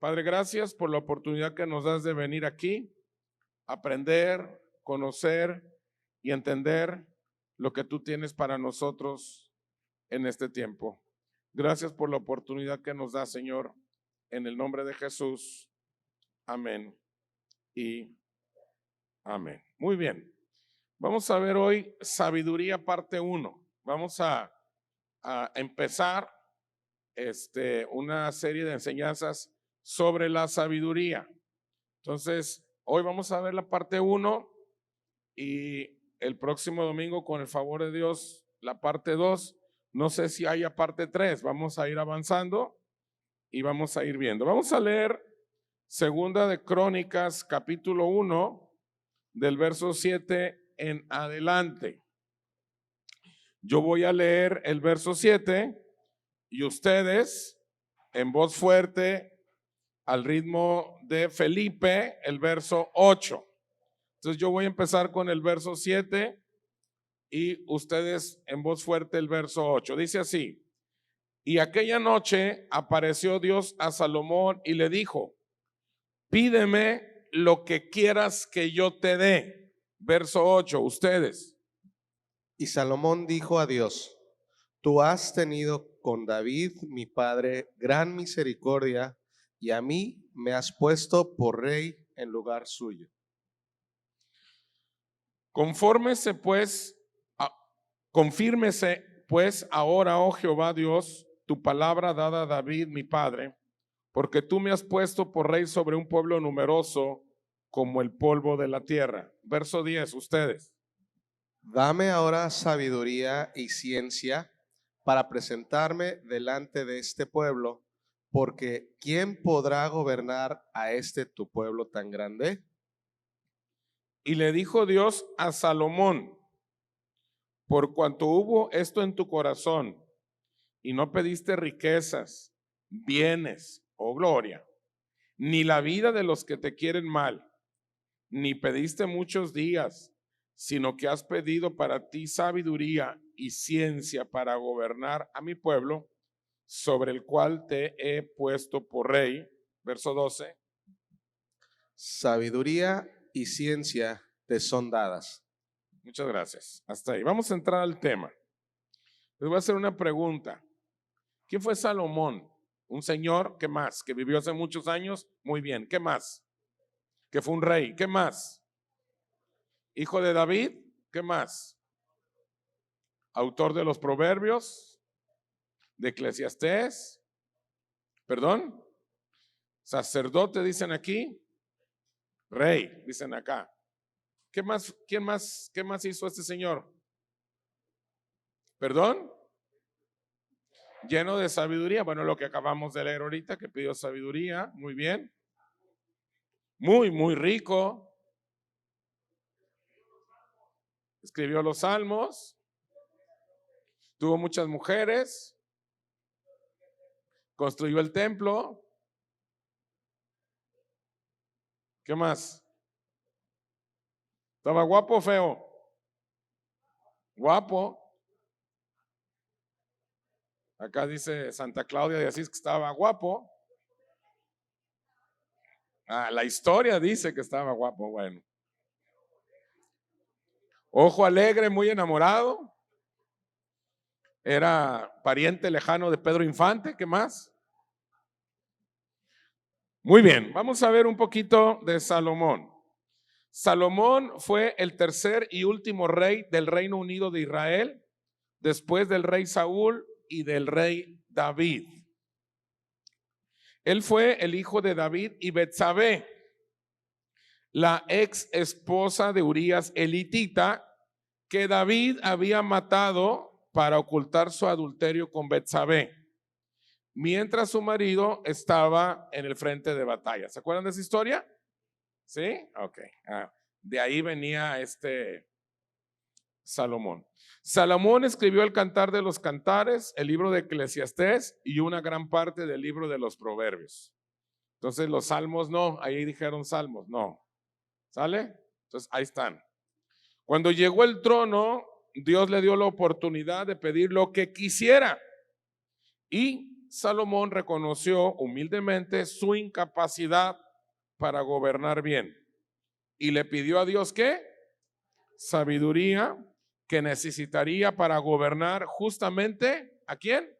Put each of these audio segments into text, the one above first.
Padre, gracias por la oportunidad que nos das de venir aquí, aprender, conocer y entender lo que tú tienes para nosotros en este tiempo. Gracias por la oportunidad que nos das, Señor, en el nombre de Jesús. Amén y amén. Muy bien. Vamos a ver hoy sabiduría parte 1. Vamos a empezar una serie de enseñanzas sobre la sabiduría. Entonces, hoy vamos a ver la parte 1 y el próximo domingo, con el favor de Dios, la parte 2. No sé si haya parte 3. Vamos a ir avanzando y vamos a ir viendo. Vamos a leer Segunda de Crónicas, capítulo 1, del verso 7 en adelante. Yo voy a leer el verso 7 y ustedes en voz fuerte al ritmo de Felipe el verso 8. Entonces yo voy a empezar con el verso 7 y ustedes en voz fuerte el verso 8. Dice así: y aquella noche apareció Dios a Salomón y le dijo: pídeme lo que quieras que yo te dé. Verso 8, ustedes. Y Salomón dijo a Dios: tú has tenido con David, mi padre, gran misericordia, y a mí me has puesto por rey en lugar suyo. Confírmese pues ahora, oh Jehová Dios, tu palabra dada a David, mi padre, porque tú me has puesto por rey sobre un pueblo numeroso como el polvo de la tierra. Verso 10, ustedes. Dame ahora sabiduría y ciencia para presentarme delante de este pueblo, porque ¿quién podrá gobernar a este tu pueblo tan grande? Y le dijo Dios a Salomón: por cuanto hubo esto en tu corazón y no pediste riquezas, bienes o gloria, ni la vida de los que te quieren mal, ni pediste muchos días, sino que has pedido para ti sabiduría y ciencia para gobernar a mi pueblo, sobre el cual te he puesto por rey. Verso 12. Sabiduría y ciencia te son dadas. Muchas gracias. Hasta ahí. Vamos a entrar al tema. Les voy a hacer una pregunta. ¿Quién fue Salomón? Un señor, ¿qué más? Que vivió hace muchos años. Muy bien, ¿qué más? Que fue un rey, ¿qué más? Hijo de David, ¿qué más? Autor de los Proverbios, de Eclesiastés, perdón, sacerdote dicen aquí, rey dicen acá. ¿Qué más? ¿Qué más hizo este señor? ¿Perdón? Lleno de sabiduría. Bueno, lo que acabamos de leer ahorita, que pidió sabiduría, muy bien. Muy rico. Escribió los salmos. Tuvo muchas mujeres. Construyó el templo. ¿Qué más? ¿Estaba guapo o feo? Guapo. Acá dice Santa Claudia de Asís que estaba guapo. La historia dice que estaba guapo. Bueno. Ojo alegre, muy enamorado. Era pariente lejano de Pedro Infante. ¿Qué más? Muy bien, vamos a ver un poquito de Salomón. Salomón fue el tercer y último rey del Reino Unido de Israel, después del rey Saúl y del rey David. Él fue el hijo de David y Betsabé, la ex esposa de Urías elitita, que David había matado para ocultar su adulterio con Betsabé, mientras su marido estaba en el frente de batalla. ¿Se acuerdan de esa historia? ¿Sí? Ok. De ahí venía Salomón. Salomón escribió el Cantar de los Cantares, el libro de Eclesiastés y una gran parte del libro de los Proverbios. Entonces los salmos no, ahí dijeron salmos, no. ¿Sale? Entonces ahí están. Cuando llegó el trono, Dios le dio la oportunidad de pedir lo que quisiera y Salomón reconoció humildemente su incapacidad para gobernar bien y le pidió a Dios ¿qué? Sabiduría que necesitaría para gobernar justamente ¿a quién?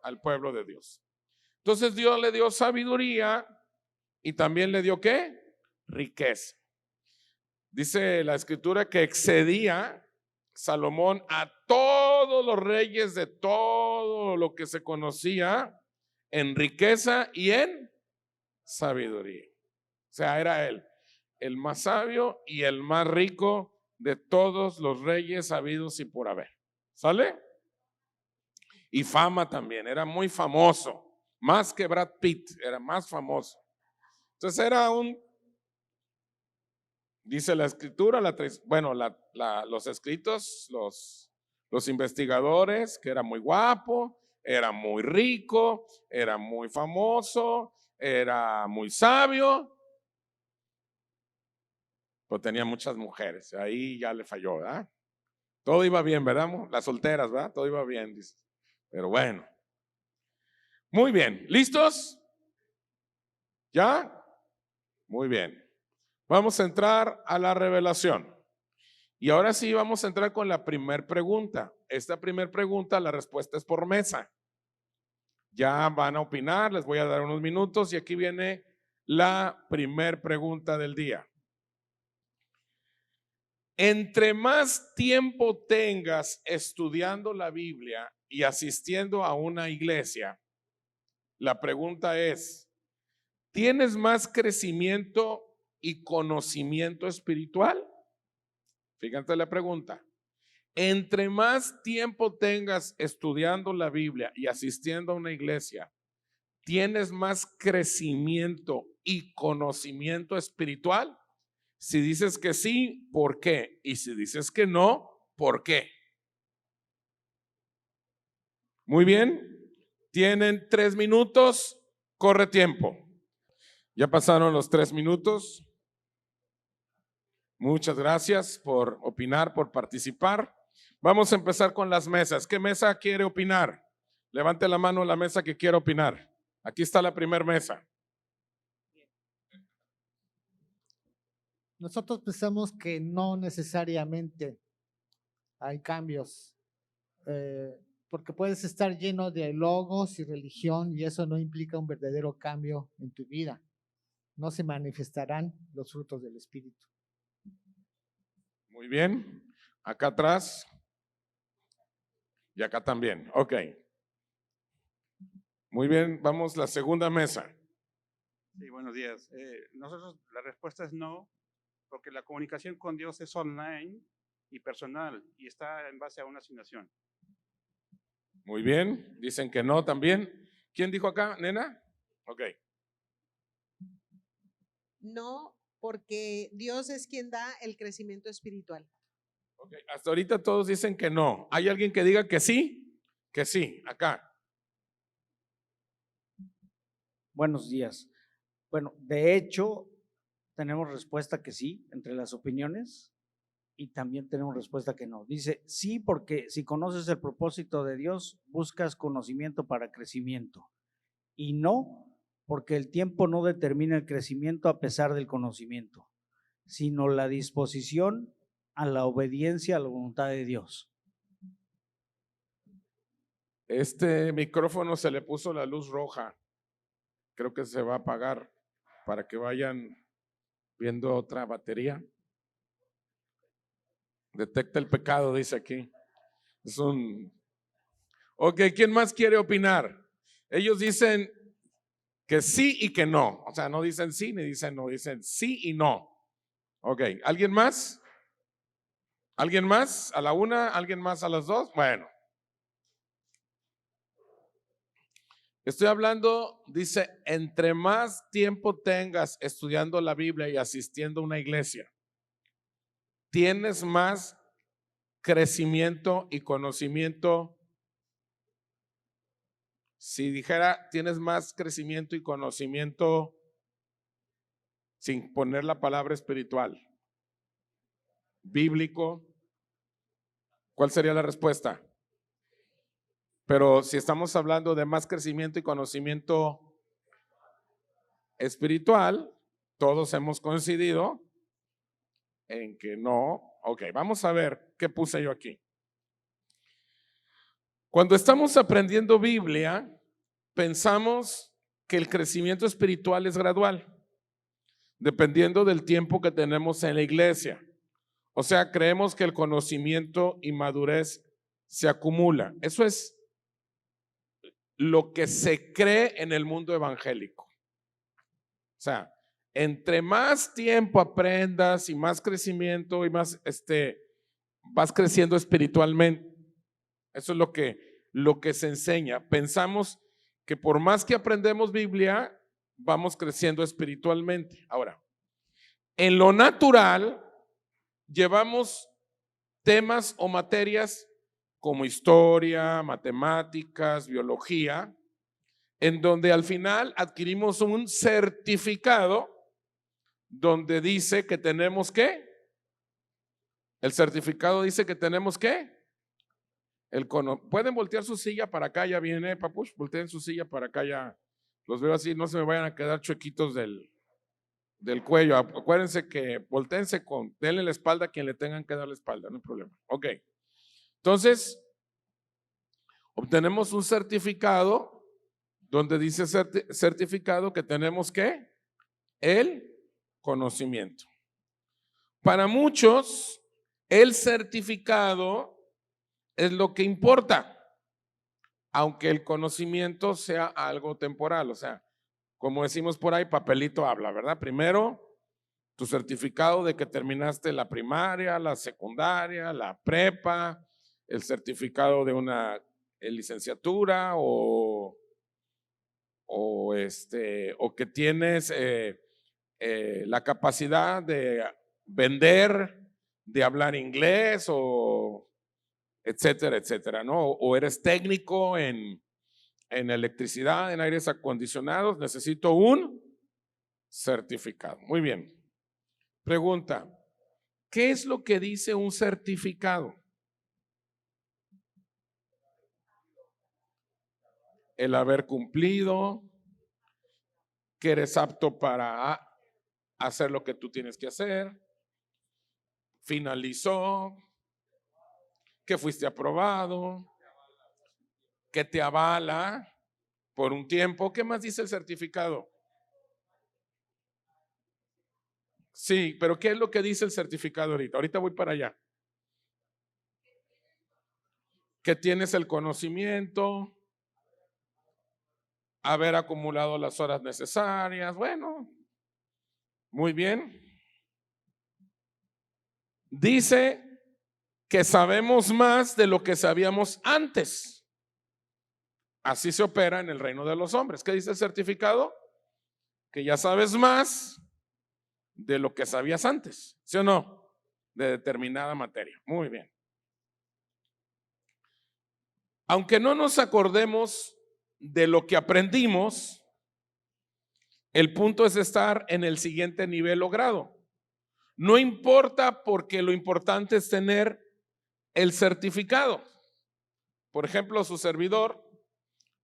Al pueblo de Dios. Entonces Dios le dio sabiduría y también le dio ¿qué? Riqueza. Dice la escritura que excedía Salomón a todos los reyes de todo lo que se conocía en riqueza y en sabiduría. O sea, era él el más sabio y el más rico de todos los reyes habidos y por haber. ¿Sale? Y fama también, era muy famoso, más que Brad Pitt, era más famoso. Entonces era dice la escritura, los escritos, los investigadores, que era muy guapo, era muy rico, era muy famoso, era muy sabio, pero tenía muchas mujeres, ahí ya le falló, ¿verdad? Todo iba bien, ¿verdad? Las solteras, ¿verdad? Todo iba bien, dice. Pero bueno. Muy bien, ¿listos? ¿Ya? Muy bien. Vamos a entrar a la revelación. Y ahora sí vamos a entrar con la primer pregunta. Esta primer pregunta, la respuesta es por mesa. Ya van a opinar, les voy a dar unos minutos y aquí viene la primer pregunta del día. Entre más tiempo tengas estudiando la Biblia y asistiendo a una iglesia, la pregunta es, ¿tienes más crecimiento y conocimiento espiritual? Fíjate la pregunta. Entre más tiempo tengas estudiando la Biblia y asistiendo a una iglesia, ¿tienes más crecimiento y conocimiento espiritual? Si dices que sí, ¿por qué? Y si dices que no, ¿por qué? Muy bien, tienen 3 minutos, corre tiempo. Ya pasaron los 3 minutos. Muchas gracias por opinar, por participar. Vamos a empezar con las mesas. ¿Qué mesa quiere opinar? Levante la mano la mesa que quiere opinar. Aquí está la primera mesa. Nosotros pensamos que no necesariamente hay cambios, porque puedes estar lleno de logos y religión y eso no implica un verdadero cambio en tu vida. No se manifestarán los frutos del Espíritu. Muy bien. Acá atrás y acá también. Ok. Muy bien, vamos a la segunda mesa. Sí, buenos días. Nosotros, la respuesta es no, porque la comunicación con Dios es online y personal y está en base a una asignación. Muy bien, dicen que no también. ¿Quién dijo acá, nena? Ok. No, porque Dios es quien da el crecimiento espiritual. Ok, hasta ahorita todos dicen que no. ¿Hay alguien que diga que sí? Que sí, acá. Buenos días. Bueno, de hecho, tenemos respuesta que sí entre las opiniones y también tenemos respuesta que no. Dice, sí, porque si conoces el propósito de Dios, buscas conocimiento para crecimiento. Y no, porque el tiempo no determina el crecimiento a pesar del conocimiento, sino la disposición a la obediencia a la voluntad de Dios. Este micrófono se le puso la luz roja. Creo que se va a apagar para que vayan viendo otra batería. Detecta el pecado, dice aquí. Ok, ¿quién más quiere opinar? Ellos dicen que sí y que no. O sea, no dicen sí ni dicen no, dicen sí y no. Ok, ¿alguien más? ¿Alguien más? ¿A la una? ¿Alguien más a las dos? Bueno. Estoy hablando, dice, entre más tiempo tengas estudiando la Biblia y asistiendo a una iglesia, tienes más crecimiento y conocimiento. Si dijera, tienes más crecimiento y conocimiento sin poner la palabra espiritual, bíblico, ¿cuál sería la respuesta? Pero si estamos hablando de más crecimiento y conocimiento espiritual, todos hemos coincidido en que no. Ok, vamos a ver qué puse yo aquí. Cuando estamos aprendiendo Biblia, pensamos que el crecimiento espiritual es gradual, dependiendo del tiempo que tenemos en la iglesia. O sea, creemos que el conocimiento y madurez se acumula. Eso es lo que se cree en el mundo evangélico. O sea, entre más tiempo aprendas y más crecimiento y más vas creciendo espiritualmente. Eso es lo que se enseña. Pensamos que por más que aprendemos Biblia, vamos creciendo espiritualmente. Ahora, en lo natural, llevamos temas o materias como historia, matemáticas, biología, en donde al final adquirimos un certificado donde dice que tenemos ¿qué? El certificado dice que tenemos ¿qué? Pueden voltear su silla para acá, ya viene, papuch, volteen su silla para acá, ya los veo así, no se me vayan a quedar chuequitos del cuello. Acuérdense que volteense denle la espalda a quien le tengan que dar la espalda, no hay problema. Ok, entonces obtenemos un certificado donde dice certificado que tenemos ¿qué? El conocimiento. Para muchos, el certificado es lo que importa, aunque el conocimiento sea algo temporal. O sea, como decimos por ahí, papelito habla, ¿verdad? Primero, tu certificado de que terminaste la primaria, la secundaria, la prepa, el certificado de una licenciatura o que tienes la capacidad de vender, de hablar inglés o etcétera, etcétera, ¿no? O eres técnico en electricidad, en aires acondicionados, necesito un certificado. Muy bien. Pregunta, ¿qué es lo que dice un certificado? El haber cumplido, que eres apto para hacer lo que tú tienes que hacer, finalizó, que fuiste aprobado, que te avala por un tiempo. ¿Qué más dice el certificado? Sí, pero ¿qué es lo que dice el certificado ahorita? Ahorita voy para allá. Que tienes el conocimiento, haber acumulado las horas necesarias. Bueno, muy bien. Dice que sabemos más de lo que sabíamos antes. Así se opera en el reino de los hombres. ¿Qué dice el certificado? Que ya sabes más de lo que sabías antes, ¿sí o no? De determinada materia. Muy bien. Aunque no nos acordemos de lo que aprendimos, el punto es estar en el siguiente nivel o grado. No importa, porque lo importante es tener el certificado. Por ejemplo, su servidor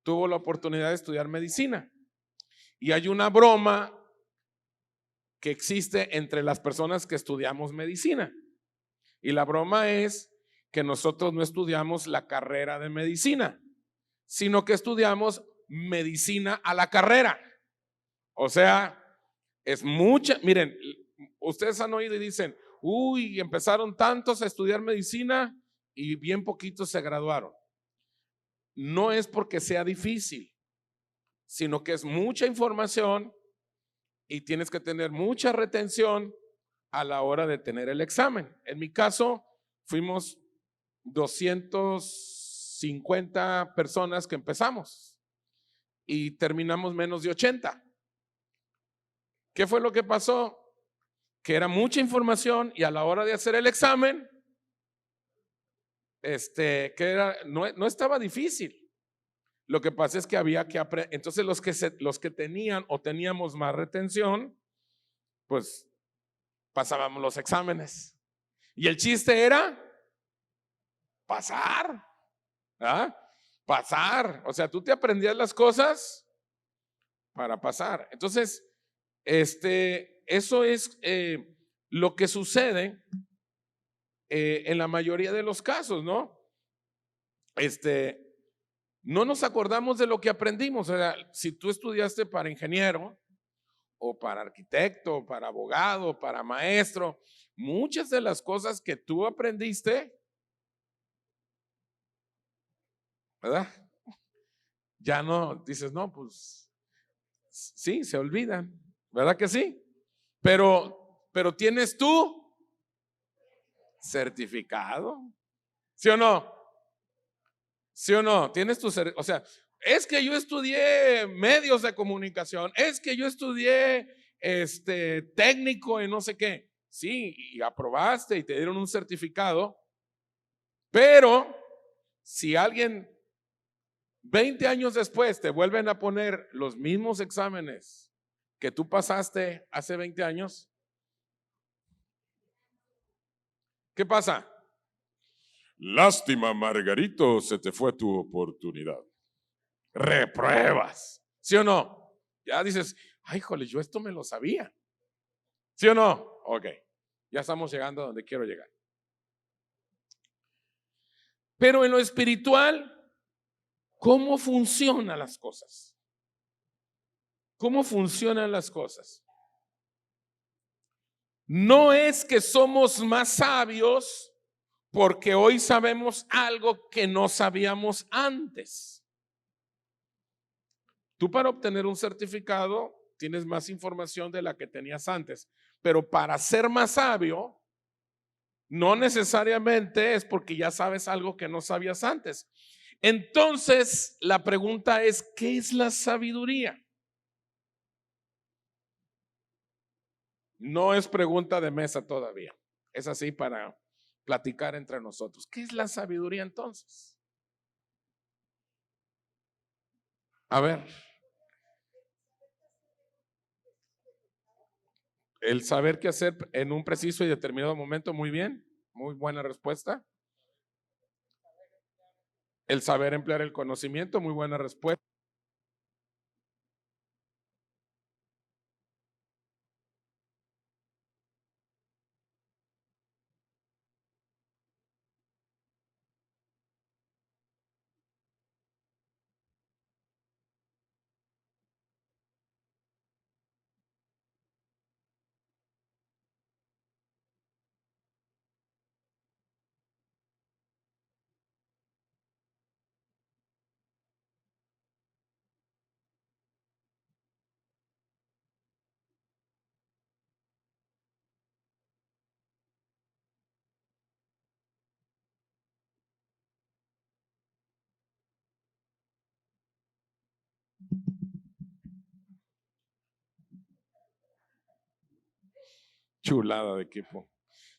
tuvo la oportunidad de estudiar medicina y hay una broma que existe entre las personas que estudiamos medicina, y la broma es que nosotros no estudiamos la carrera de medicina, sino que estudiamos medicina a la carrera. O sea, es mucha. Miren, ustedes han oído y dicen, uy, empezaron tantos a estudiar medicina y bien poquitos se graduaron. No es porque sea difícil, sino que es mucha información y tienes que tener mucha retención a la hora de tener el examen. En mi caso, fuimos 250 personas que empezamos y terminamos menos de 80. ¿Qué fue lo que pasó? Que era mucha información y a la hora de hacer el examen, no estaba difícil. Lo que pasa es que había que aprender. Entonces los que tenían o teníamos más retención, pues pasábamos los exámenes. Y el chiste era pasar, ¿ah? pasar. O sea, tú te aprendías las cosas para pasar. Entonces, eso es lo que sucede en la mayoría de los casos, ¿no? No nos acordamos de lo que aprendimos. O sea, si tú estudiaste para ingeniero o para arquitecto, o para abogado, o para maestro, muchas de las cosas que tú aprendiste, ¿verdad? Ya no, dices, no, pues sí, se olvidan, ¿verdad que sí? Pero tienes tu certificado, ¿sí o no? ¿Sí o no? Tienes tu, o sea, es que yo estudié medios de comunicación, es que yo estudié técnico en no sé qué. Sí, y aprobaste y te dieron un certificado, pero si alguien 20 años después te vuelven a poner los mismos exámenes que tú pasaste hace 20 años, ¿qué pasa? Lástima, Margarito, se te fue tu oportunidad. Repruebas, ¿sí o no? Ya dices, ay, jole, yo esto me lo sabía. ¿Sí o no? Ok, ya estamos llegando a donde quiero llegar. Pero en lo espiritual, ¿cómo funcionan las cosas? ¿Cómo funcionan las cosas? No es que somos más sabios porque hoy sabemos algo que no sabíamos antes. Tú para obtener un certificado tienes más información de la que tenías antes, pero para ser más sabio, no necesariamente es porque ya sabes algo que no sabías antes. Entonces, la pregunta es, ¿qué es la sabiduría? No es pregunta de mesa todavía. Es así para platicar entre nosotros. ¿Qué es la sabiduría entonces? A ver. El saber qué hacer en un preciso y determinado momento, muy bien, muy buena respuesta. El saber emplear el conocimiento, muy buena respuesta. Chulada de equipo.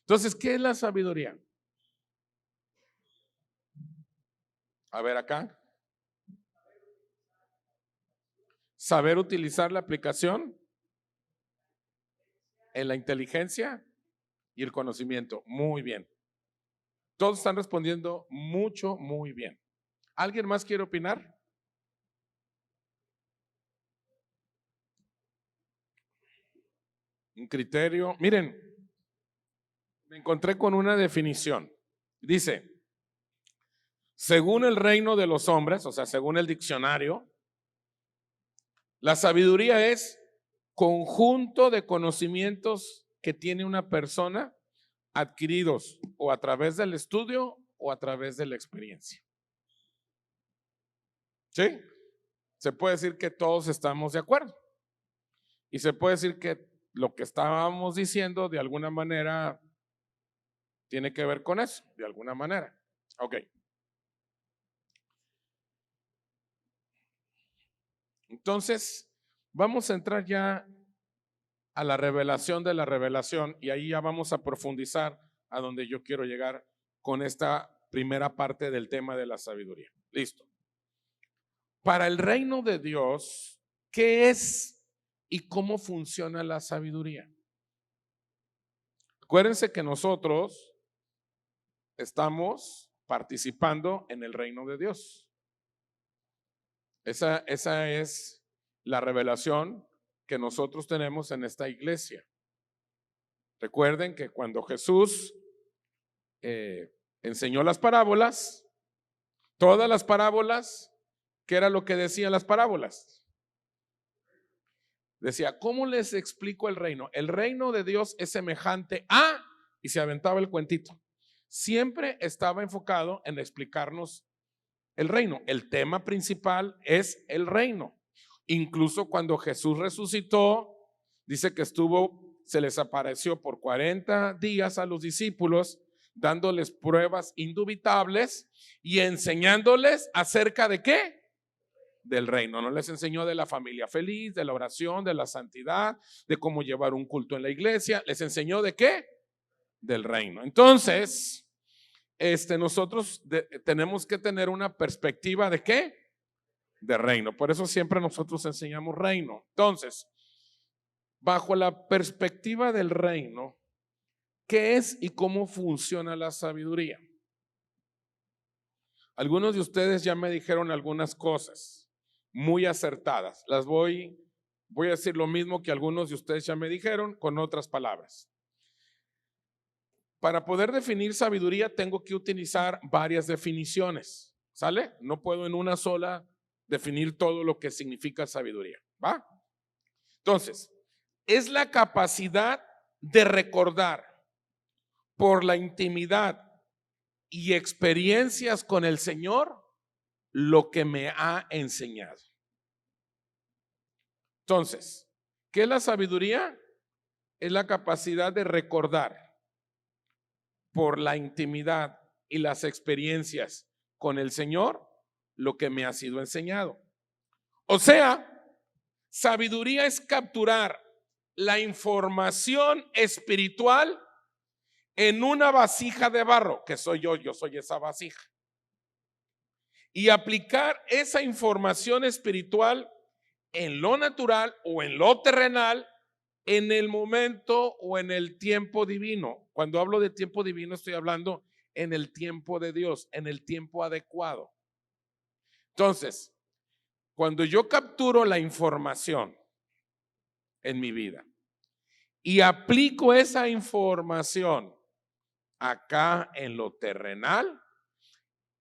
Entonces, ¿qué es la sabiduría? A ver acá. Saber utilizar la aplicación en la inteligencia y el conocimiento. Muy bien. Todos están respondiendo muy bien. ¿Alguien más quiere opinar? Un criterio. Miren, me encontré con una definición. Dice, según el reino de los hombres, o sea, según el diccionario, la sabiduría es conjunto de conocimientos que tiene una persona adquiridos o a través del estudio o a través de la experiencia. ¿Sí? Se puede decir que todos estamos de acuerdo. Y se puede decir que lo que estábamos diciendo de alguna manera tiene que ver con eso, de alguna manera. Ok. Entonces, vamos a entrar ya a la revelación de la revelación y ahí ya vamos a profundizar a donde yo quiero llegar con esta primera parte del tema de la sabiduría. Listo. Para el reino de Dios, ¿qué es y cómo funciona la sabiduría? Acuérdense que nosotros estamos participando en el reino de Dios. Esa es la revelación que nosotros tenemos en esta iglesia. Recuerden que cuando Jesús enseñó las parábolas, todas las parábolas, ¿qué era lo que decían las parábolas? Decía, ¿cómo les explico el reino? El reino de Dios es semejante a, y se aventaba el cuentito. Siempre estaba enfocado en explicarnos el reino. El tema principal es el reino. Incluso cuando Jesús resucitó, dice que se les apareció por 40 días a los discípulos, dándoles pruebas indubitables y enseñándoles acerca de ¿qué? Del reino. No les enseñó de la familia feliz, de la oración, de la santidad, de cómo llevar un culto en la iglesia. Les enseñó de ¿qué? Del reino. Entonces, nosotros tenemos que tener una perspectiva de ¿qué? De reino. Por eso siempre nosotros enseñamos reino. Entonces, bajo la perspectiva del reino, ¿qué es y cómo funciona la sabiduría? Algunos de ustedes ya me dijeron algunas cosas muy acertadas. Voy a decir lo mismo que algunos de ustedes ya me dijeron con otras palabras. Para poder definir sabiduría tengo que utilizar varias definiciones, ¿sale? No puedo en una sola definir todo lo que significa sabiduría, ¿va? Entonces, es la capacidad de recordar por la intimidad y experiencias con el Señor lo que me ha enseñado. Entonces, ¿qué es la sabiduría? Es la capacidad de recordar por la intimidad y las experiencias con el Señor lo que me ha sido enseñado. O sea, sabiduría es capturar la información espiritual en una vasija de barro, que soy yo soy esa vasija, y aplicar esa información espiritual en lo natural o en lo terrenal en el momento o en el tiempo divino. Cuando hablo de tiempo divino estoy hablando en el tiempo de Dios, en el tiempo adecuado. Entonces, cuando yo capturo la información en mi vida y aplico esa información acá en lo terrenal,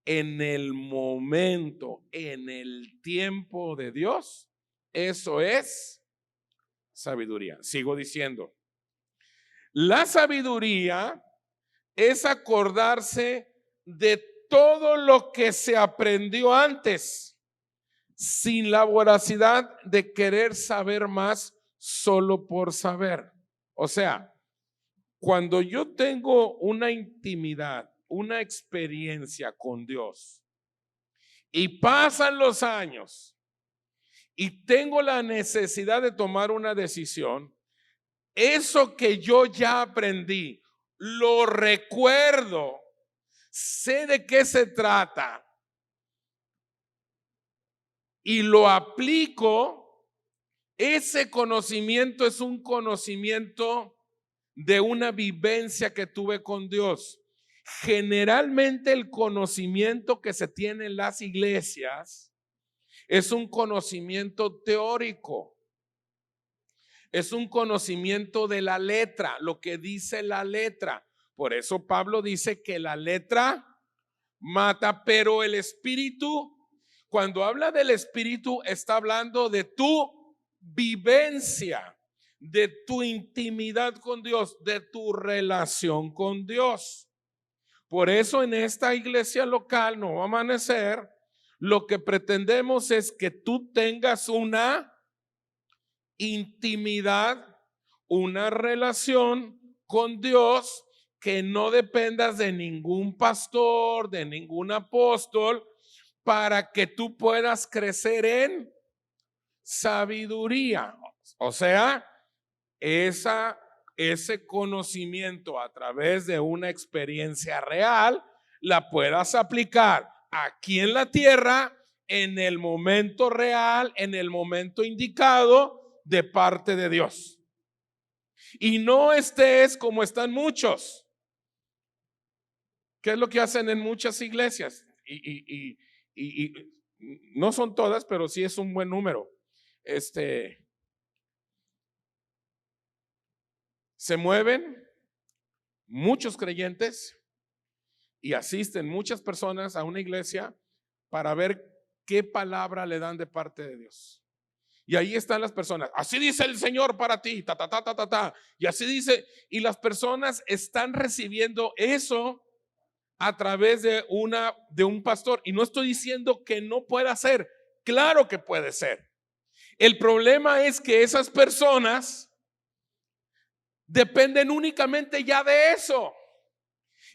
en el momento, en el tiempo de Dios, eso es sabiduría. Sigo diciendo, la sabiduría es acordarse de todo lo que se aprendió antes, sin la voracidad de querer saber más solo por saber. O sea, cuando yo tengo una intimidad, una experiencia con Dios y pasan los años y tengo la necesidad de tomar una decisión, eso que yo ya aprendí, lo recuerdo, sé de qué se trata y lo aplico. Ese conocimiento es un conocimiento de una vivencia que tuve con Dios. Generalmente el conocimiento que se tiene en las iglesias es un conocimiento teórico. Es un conocimiento de la letra, lo que dice la letra. Por eso Pablo dice que la letra mata, pero el espíritu, cuando habla del espíritu, está hablando de tu vivencia, de tu intimidad con Dios, de tu relación con Dios. Por eso en esta iglesia local, Nuevo Amanecer, lo que pretendemos es que tú tengas una intimidad, una relación con Dios, que no dependas de ningún pastor, de ningún apóstol, para que tú puedas crecer en sabiduría. O sea, ese conocimiento a través de una experiencia real la puedas aplicar aquí en la tierra en el momento real, en el momento indicado de parte de Dios. Y no estés como están muchos. ¿Qué es lo que hacen en muchas iglesias? Y no son todas, pero sí es un buen número. Se mueven muchos creyentes y asisten muchas personas a una iglesia para ver qué palabra le dan de parte de Dios. Y ahí están las personas. Así dice el Señor para ti, ta, ta, ta, ta, ta, ta. Y así dice, y las personas están recibiendo eso a través de un pastor. Y no estoy diciendo que no pueda ser, claro que puede ser. El problema es que esas personas dependen únicamente ya de eso.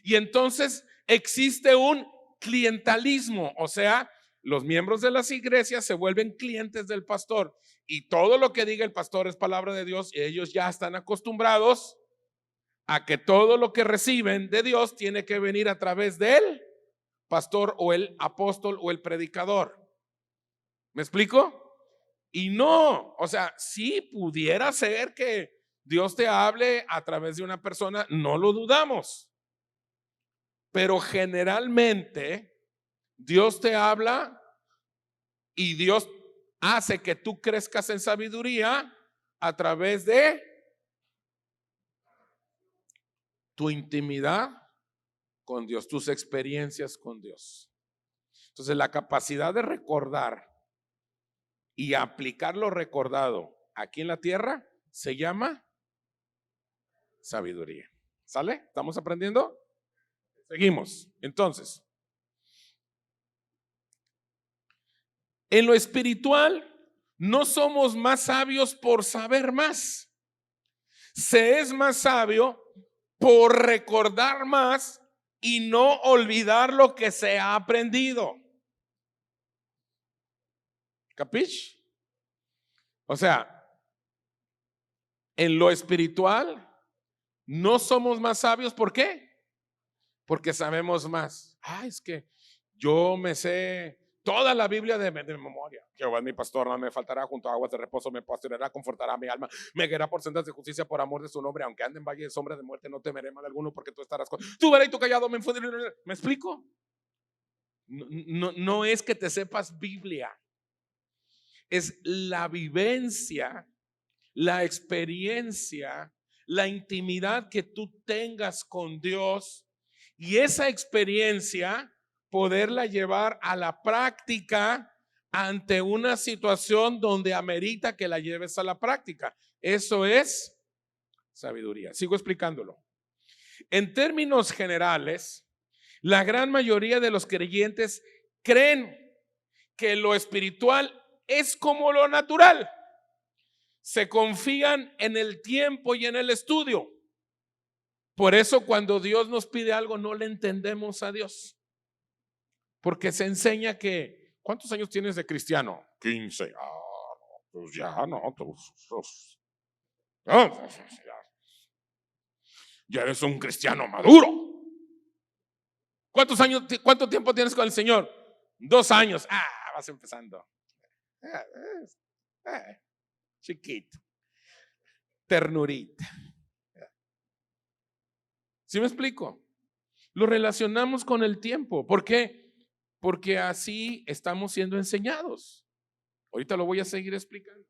Y entonces existe un clientelismo, o sea, los miembros de las iglesias se vuelven clientes del pastor y todo lo que diga el pastor es palabra de Dios y ellos ya están acostumbrados a que todo lo que reciben de Dios tiene que venir a través del pastor o el apóstol o el predicador. ¿Me explico? Y no, o sea, si pudiera ser que Dios te hable a través de una persona, no lo dudamos. Pero generalmente Dios te habla y Dios hace que tú crezcas en sabiduría a través de tu intimidad con Dios, tus experiencias con Dios. Entonces, la capacidad de recordar y aplicar lo recordado aquí en la tierra se llama sabiduría. ¿Sale? ¿Estamos aprendiendo? Seguimos. Entonces, en lo espiritual no somos más sabios por saber más. Se es más sabio por recordar más y no olvidar lo que se ha aprendido. ¿Capich? O sea, en lo espiritual no somos más sabios. ¿Por qué? Porque sabemos más. Es que yo me sé toda la Biblia de memoria. Jehová es mi pastor, no me faltará, junto a aguas de reposo me pastoreará, confortará mi alma, me guiará por sendas de justicia por amor de su nombre. Aunque ande en valle de sombra de muerte, no temeré mal alguno, porque tú estarás con tu vara y tu callado me infundirán. ¿Me explico? No es que te sepas Biblia, es la vivencia, la experiencia, la intimidad que tú tengas con Dios. Y esa experiencia poderla llevar a la práctica ante una situación donde amerita que la lleves a la práctica. Eso es sabiduría. Sigo explicándolo. En términos generales, la gran mayoría de los creyentes creen que lo espiritual es como lo natural. Se confían en el tiempo y en el estudio. Por eso cuando Dios nos pide algo no le entendemos a Dios, porque se enseña que ¿cuántos años tienes de cristiano? 15. Pues ya no, ya eres un cristiano maduro. ¿Cuánto tiempo tienes con el Señor? 2 años. Vas empezando. Chiquito, ternurita. ¿Sí me explico? Lo relacionamos con el tiempo. ¿Por qué? Porque así estamos siendo enseñados. Ahorita lo voy a seguir explicando.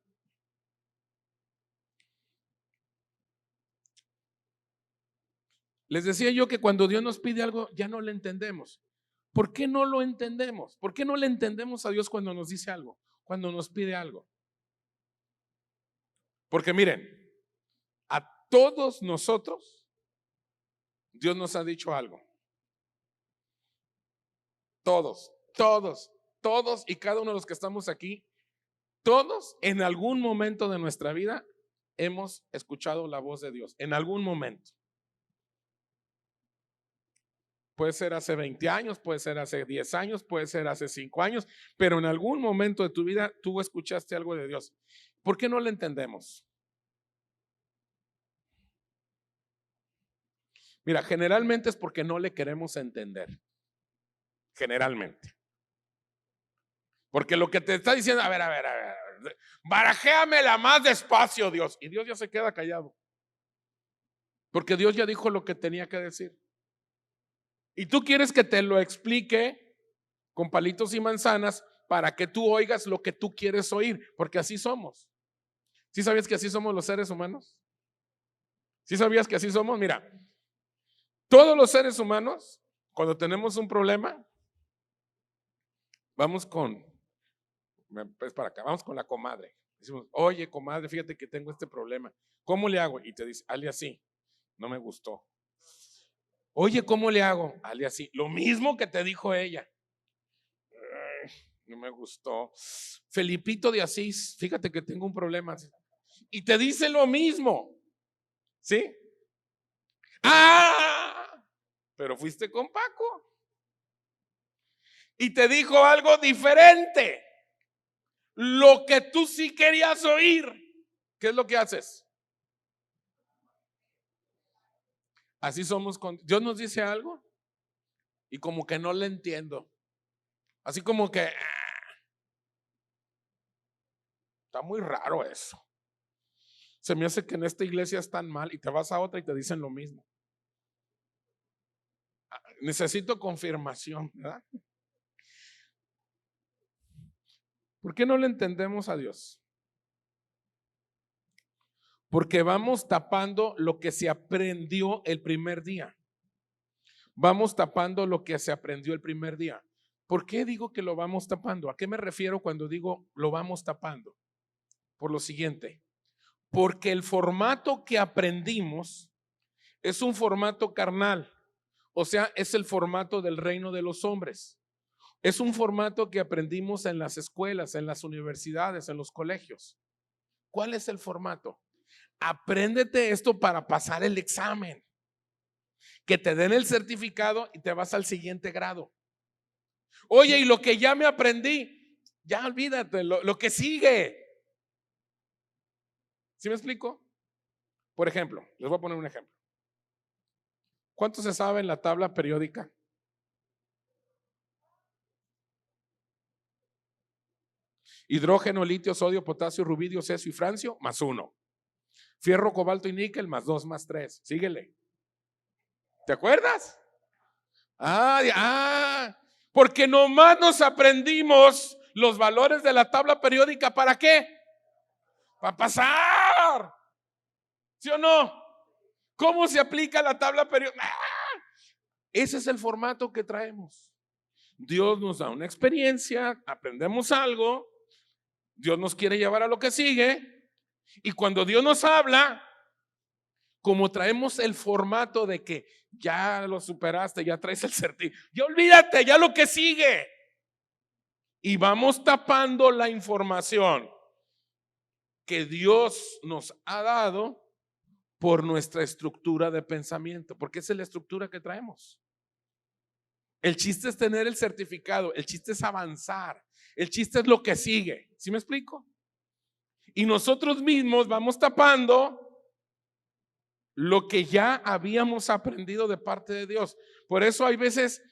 Les decía yo que cuando Dios nos pide algo ya no le entendemos. ¿Por qué no lo entendemos? ¿Por qué no le entendemos a Dios cuando nos dice algo? Cuando nos pide algo. Porque miren, a todos nosotros Dios nos ha dicho algo. Todos y cada uno de los que estamos aquí, todos en algún momento de nuestra vida hemos escuchado la voz de Dios. En algún momento. Puede ser hace 20 años, puede ser hace 10 años, puede ser hace 5 años, pero en algún momento de tu vida tú escuchaste algo de Dios. ¿Por qué no lo entendemos? Mira, generalmente es porque no le queremos entender. Generalmente. Porque lo que te está diciendo, a ver, barajéamela más despacio, Dios. Y Dios ya se queda callado. Porque Dios ya dijo lo que tenía que decir. Y tú quieres que te lo explique con palitos y manzanas, para que tú oigas lo que tú quieres oír, porque así somos. ¿Sí sabías que así somos los seres humanos? ¿Sí sabías que así somos? Mira, todos los seres humanos, cuando tenemos un problema, vamos para acá, vamos con la comadre. Decimos, oye, comadre, fíjate que tengo este problema. ¿Cómo le hago? Y te dice, hazle así. No me gustó. Oye, ¿cómo le hago? Hazle así. Lo mismo que te dijo ella. No me gustó. Felipito de Asís, fíjate que tengo un problema. Y te dice lo mismo. ¿Sí? ¡Ah! Pero fuiste con Paco. Y te dijo algo diferente. Lo que tú sí querías oír. ¿Qué es lo que haces? Así somos con Dios. Nos dice algo y como que no le entiendo. Así como que está muy raro eso. Se me hace que en esta iglesia están mal y te vas a otra y te dicen lo mismo. Necesito confirmación, ¿verdad? ¿Por qué no le entendemos a Dios? Porque vamos tapando lo que se aprendió el primer día. Vamos tapando lo que se aprendió el primer día. ¿Por qué digo que lo vamos tapando? ¿A qué me refiero cuando digo lo vamos tapando? Por lo siguiente, porque el formato que aprendimos es un formato carnal, o sea, es el formato del reino de los hombres. Es un formato que aprendimos en las escuelas, en las universidades, en los colegios. ¿Cuál es el formato? Apréndete esto para pasar el examen, que te den el certificado y te vas al siguiente grado. Oye, y lo que ya me aprendí, ya olvídate, lo que sigue. ¿Sí me explico? Por ejemplo, les voy a poner un ejemplo. ¿Cuánto se sabe en la tabla periódica? Hidrógeno, litio, sodio, potasio, rubidio, cesio y francio, más 1. Fierro, cobalto y níquel, más 2, más 3. Síguele. ¿Te acuerdas? Porque nomás nos aprendimos los valores de la tabla periódica. ¿Para qué? Para pasar. ¿Sí o no? ¿Cómo se aplica la tabla periódica? Ese es el formato que traemos. Dios nos da una experiencia, aprendemos algo, Dios nos quiere llevar a lo que sigue, y cuando Dios nos habla, como traemos el formato de que ya lo superaste, ya traes el certificado, ya olvídate, ya lo que sigue, y vamos tapando la información que Dios nos ha dado por nuestra estructura de pensamiento, porque esa es la estructura que traemos. El chiste es tener el certificado, el chiste es avanzar, el chiste es lo que sigue. ¿Sí me explico? Y nosotros mismos vamos tapando lo que ya habíamos aprendido de parte de Dios. Por eso hay veces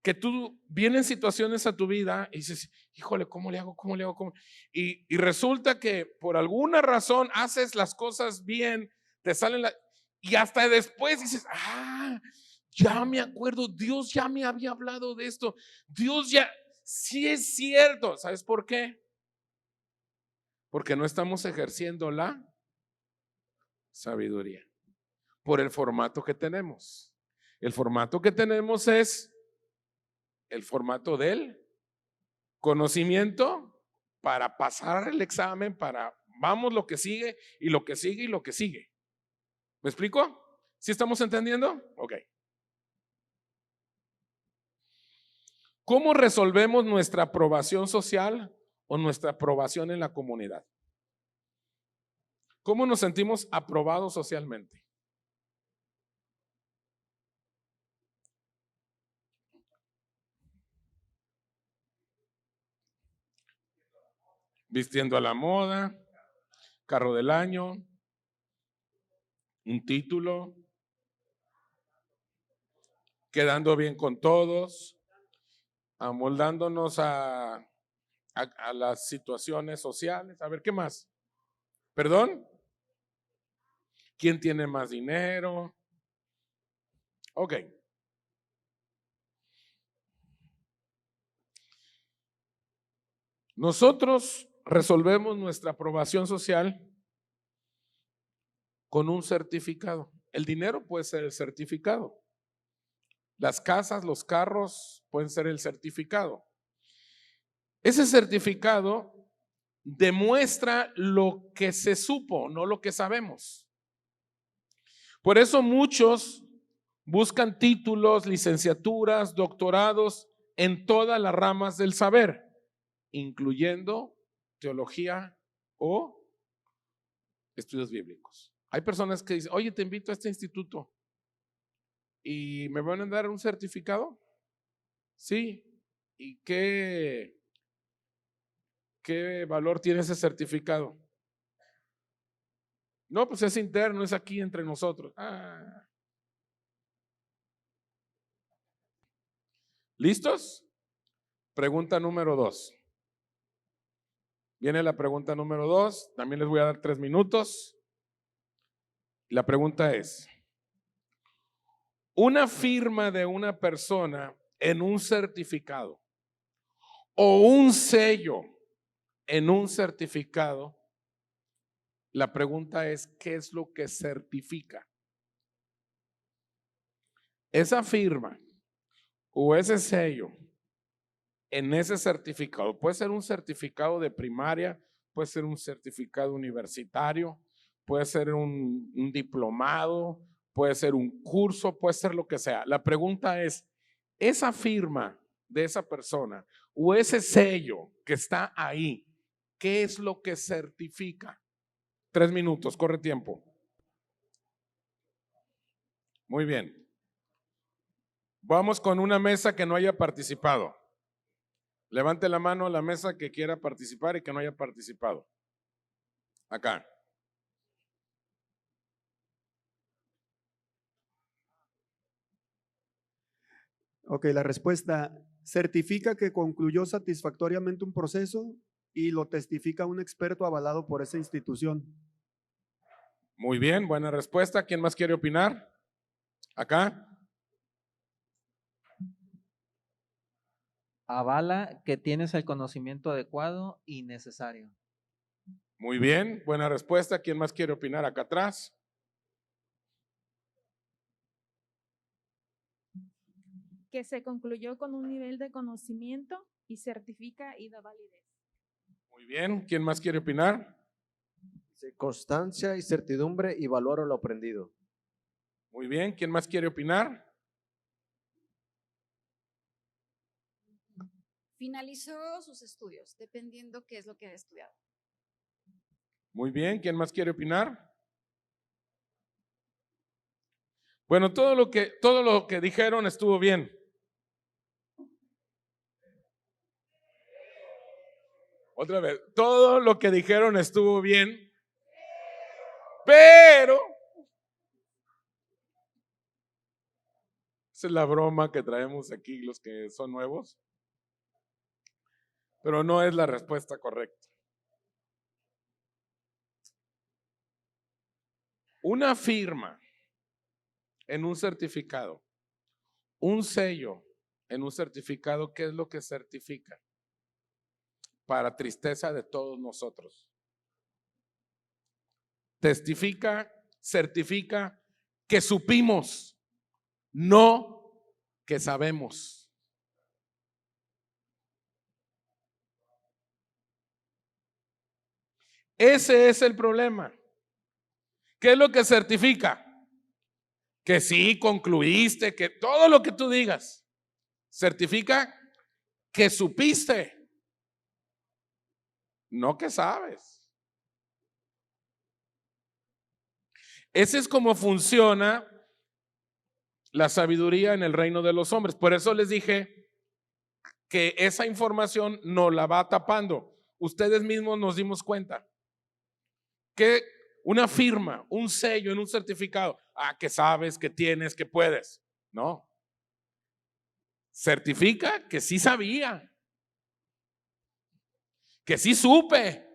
que tú vienen situaciones a tu vida y dices, híjole, ¿cómo le hago? ¿Cómo le hago? ¿Cómo? Y resulta que por alguna razón haces las cosas bien, te salen y hasta después dices, ya me acuerdo, Dios ya me había hablado de esto. Dios ya, sí es cierto. ¿Sabes por qué? Porque no estamos ejerciendo la sabiduría por el formato que tenemos. El formato que tenemos es el formato del conocimiento para pasar el examen, vamos lo que sigue y lo que sigue y lo que sigue. ¿Me explico? ¿Sí estamos entendiendo? Ok. ¿Cómo resolvemos nuestra aprobación social o nuestra aprobación en la comunidad? ¿Cómo nos sentimos aprobados socialmente? Vistiendo a la moda, carro del año, un título, quedando bien con todos, amoldándonos a las situaciones sociales. A ver, ¿qué más? ¿Perdón? ¿Quién tiene más dinero? Ok. Nosotros resolvemos nuestra aprobación social con un certificado. El dinero puede ser el certificado. Las casas, los carros pueden ser el certificado. Ese certificado demuestra lo que se supo, no lo que sabemos. Por eso muchos buscan títulos, licenciaturas, doctorados en todas las ramas del saber, incluyendo teología o estudios bíblicos. Hay personas que dicen, oye, te invito a este instituto y me van a dar un certificado. Sí. ¿Y qué valor tiene ese certificado? No, pues es interno, es aquí entre nosotros. ¿Listos? Pregunta número 2. Viene la pregunta número 2. También les voy a dar 3 minutos. La pregunta es, una firma de una persona en un certificado o un sello en un certificado, la pregunta es, ¿qué es lo que certifica? Esa firma o ese sello en ese certificado, puede ser un certificado de primaria, puede ser un certificado universitario, puede ser un diplomado, puede ser un curso, puede ser lo que sea. La pregunta es, esa firma de esa persona o ese sello que está ahí, ¿qué es lo que certifica? 3 minutos, corre tiempo. Muy bien. Vamos con una mesa que no haya participado. Levante la mano a la mesa que quiera participar y que no haya participado. Acá. Ok, la respuesta certifica que concluyó satisfactoriamente un proceso y lo testifica un experto avalado por esa institución. Muy bien, buena respuesta. ¿Quién más quiere opinar? Acá. Avala que tienes el conocimiento adecuado y necesario. Muy bien, buena respuesta. ¿Quién más quiere opinar? Acá atrás. Que se concluyó con un nivel de conocimiento y certifica y da validez. Muy bien, ¿quién más quiere opinar? Constancia y certidumbre y valoro lo aprendido. Muy bien, ¿quién más quiere opinar? Finalizó sus estudios, dependiendo qué es lo que ha estudiado. Muy bien, ¿quién más quiere opinar? Bueno, todo lo que dijeron estuvo bien. Otra vez, todo lo que dijeron estuvo bien, pero esa es la broma que traemos aquí los que son nuevos, pero no es la respuesta correcta. Una firma en un certificado, un sello en un certificado, ¿qué es lo que certifica? Para tristeza de todos nosotros. Certifica que supimos, no que sabemos. Ese es el problema. ¿Qué es lo que certifica? Que sí, concluiste, que todo lo que tú digas. Certifica que supiste, no que sabes. Ese es como funciona la sabiduría en el reino de los hombres. Por eso les dije que esa información nos la va tapando. Ustedes mismos nos dimos cuenta que una firma, un sello en un certificado, que sabes, que tienes, que puedes. No. Certifica que sí sabía, que sí supe,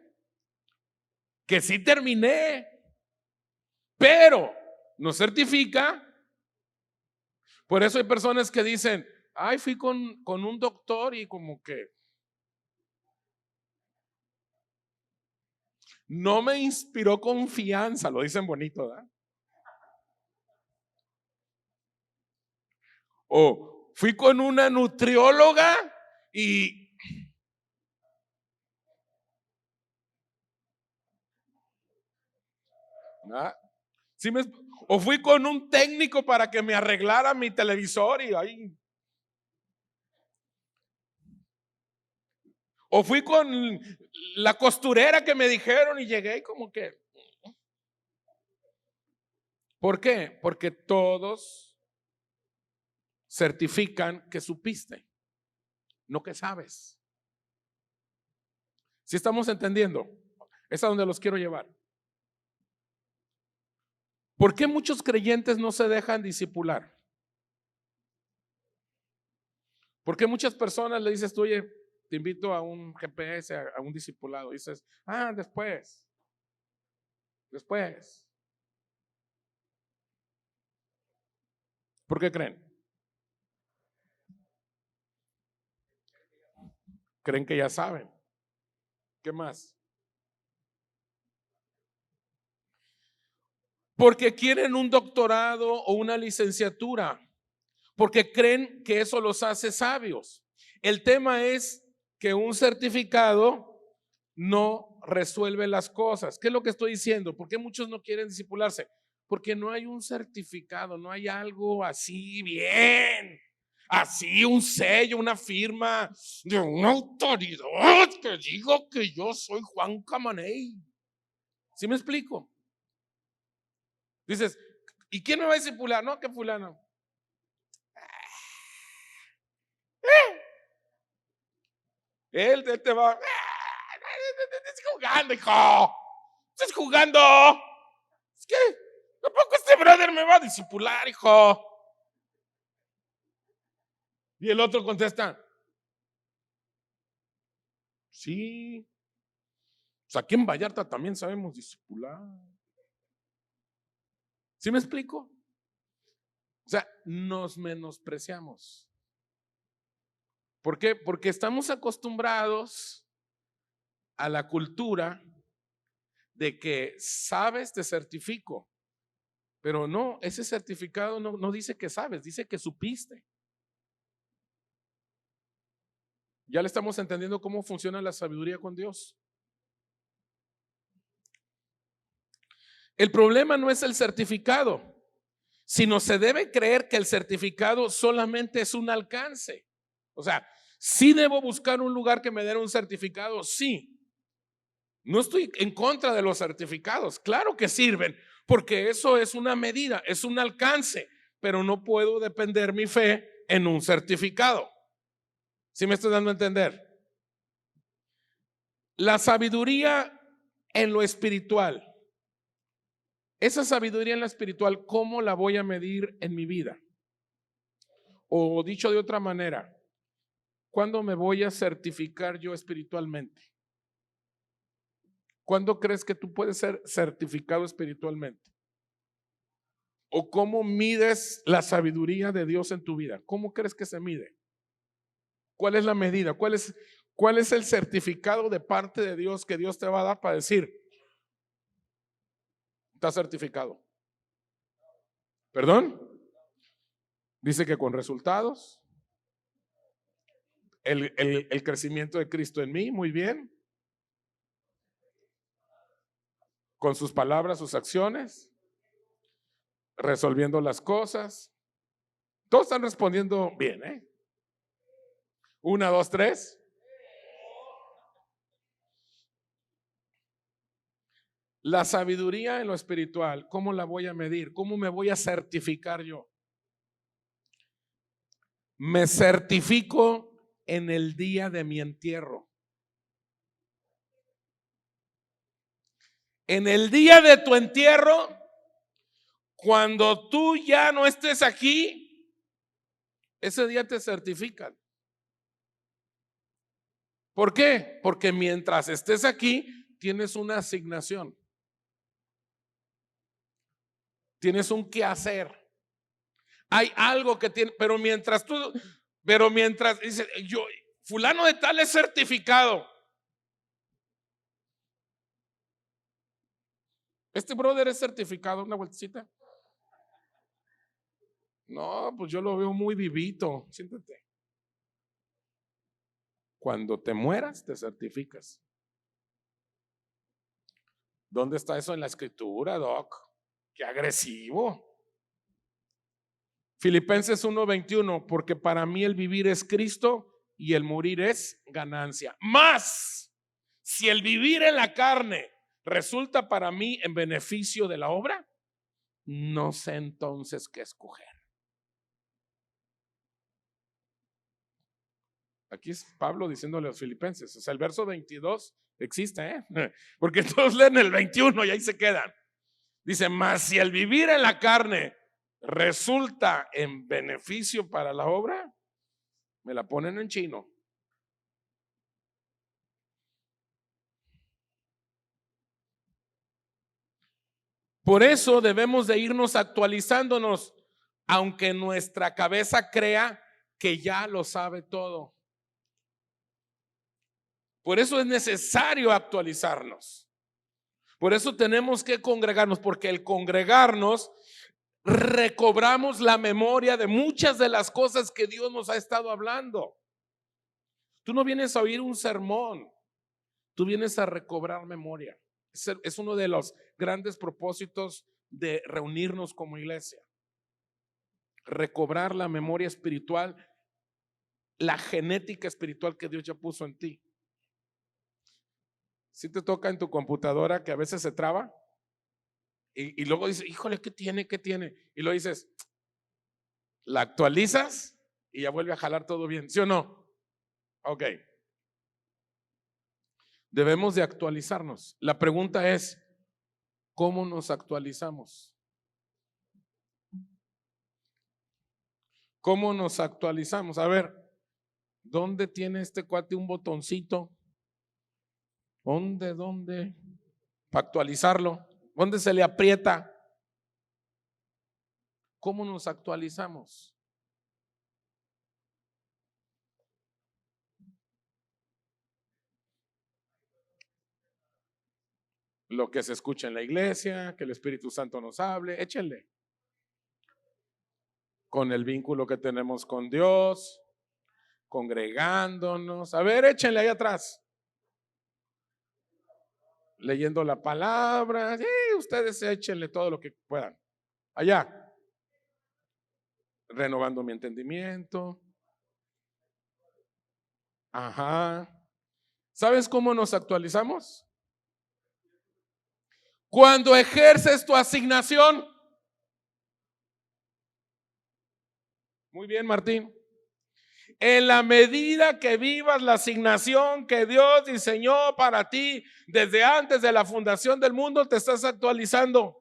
que sí terminé, pero no certifica. Por eso hay personas que dicen, fui con un doctor y como que no me inspiró confianza, lo dicen bonito, ¿verdad? O fui con una nutrióloga y ¿ah? ¿Sí o fui con un técnico para que me arreglara mi televisor y ahí. O fui con la costurera que me dijeron y llegué y como que. ¿Por qué? Porque todos certifican que supiste, no que sabes. ¿Sí estamos entendiendo? Es a donde los quiero llevar. ¿Por qué muchos creyentes no se dejan discipular? ¿Por qué muchas personas le dices tú, oye, te invito a un GPS, a un discipulado? Y dices, después. ¿Por qué creen? Creen que ya saben. ¿Qué más? Porque quieren un doctorado o una licenciatura, porque creen que eso los hace sabios. El tema es que un certificado no resuelve las cosas. ¿Qué es lo que estoy diciendo? ¿Por qué muchos no quieren discipularse? Porque no hay un certificado, no hay algo así bien, así un sello, una firma de una autoridad que digo que yo soy Juan Camaney. ¿Sí me explico? Dices, ¿y quién me va a discipular? No, que fulano. Él te va. Estás jugando, hijo. Estás jugando. Es que tampoco este brother me va a discipular, hijo. Y el otro contesta, sí. Pues aquí en Vallarta también sabemos discipular. ¿Sí me explico? O sea, nos menospreciamos. ¿Por qué? Porque estamos acostumbrados a la cultura de que sabes, te certifico. Pero no, ese certificado no dice que sabes, dice que supiste. Ya le estamos entendiendo cómo funciona la sabiduría con Dios. El problema no es el certificado, sino se debe creer que el certificado solamente es un alcance. O sea, sí debo buscar un lugar que me dé un certificado, sí. No estoy en contra de los certificados, claro que sirven, porque eso es una medida, es un alcance, pero no puedo depender mi fe en un certificado. ¿Sí me estoy dando a entender? La sabiduría en lo espiritual. Esa sabiduría en lo espiritual, ¿cómo la voy a medir en mi vida? O dicho de otra manera, ¿cuándo me voy a certificar yo espiritualmente? ¿Cuándo crees que tú puedes ser certificado espiritualmente? ¿O cómo mides la sabiduría de Dios en tu vida? ¿Cómo crees que se mide? ¿Cuál es la medida? ¿Cuál es el certificado de parte de Dios que Dios te va a dar para decir, está certificado? ¿Perdón? Dice que con resultados, el crecimiento de Cristo en mí, muy bien. Con sus palabras, sus acciones, resolviendo las cosas. Todos están respondiendo bien, ¿eh? 1, 2, 3. La sabiduría en lo espiritual, ¿cómo la voy a medir? ¿Cómo me voy a certificar yo? Me certifico en el día de mi entierro. En el día de tu entierro, cuando tú ya no estés aquí, ese día te certifican. ¿Por qué? Porque mientras estés aquí, tienes una asignación. Tienes un quehacer. Hay algo que tiene, pero mientras dice, yo, fulano de tal es certificado. Este brother es certificado, una vueltecita. No, pues yo lo veo muy vivito. Siéntate. Cuando te mueras, te certificas. ¿Dónde está eso en la escritura, Doc? Qué agresivo. Filipenses 1:21, porque para mí el vivir es Cristo y el morir es ganancia. Más, si el vivir en la carne resulta para mí en beneficio de la obra, no sé entonces qué escoger. Aquí es Pablo diciéndole a los filipenses, o sea, el verso 22 existe, porque todos leen el 21 y ahí se quedan. Dice, mas si el vivir en la carne resulta en beneficio para la obra, me la ponen en chino. Por eso debemos de irnos actualizándonos, aunque nuestra cabeza crea que ya lo sabe todo. Por eso es necesario actualizarnos. Por eso tenemos que congregarnos, porque el congregarnos recobramos la memoria de muchas de las cosas que Dios nos ha estado hablando. Tú no vienes a oír un sermón, tú vienes a recobrar memoria. Es uno de los grandes propósitos de reunirnos como iglesia. Recobrar la memoria espiritual, la genética espiritual que Dios ya puso en ti. Si te toca en tu computadora que a veces se traba y luego dices, híjole, ¿qué tiene? ¿Qué tiene? Y luego dices, la actualizas y ya vuelve a jalar todo bien, ¿sí o no? Ok. Debemos de actualizarnos. La pregunta es, ¿cómo nos actualizamos? ¿Cómo nos actualizamos? A ver, ¿dónde tiene este cuate un botoncito? ¿Dónde? Para actualizarlo. ¿Dónde se le aprieta? ¿Cómo nos actualizamos? Lo que se escucha en la iglesia, que el Espíritu Santo nos hable, échenle. Con el vínculo que tenemos con Dios, congregándonos. A ver, échenle ahí atrás. Leyendo la palabra. Sí, ustedes échenle todo lo que puedan. Allá. Renovando mi entendimiento. Ajá. ¿Sabes cómo nos actualizamos? Cuando ejerces tu asignación. Muy bien, Martín. En la medida que vivas la asignación que Dios diseñó para ti desde antes de la fundación del mundo, te estás actualizando.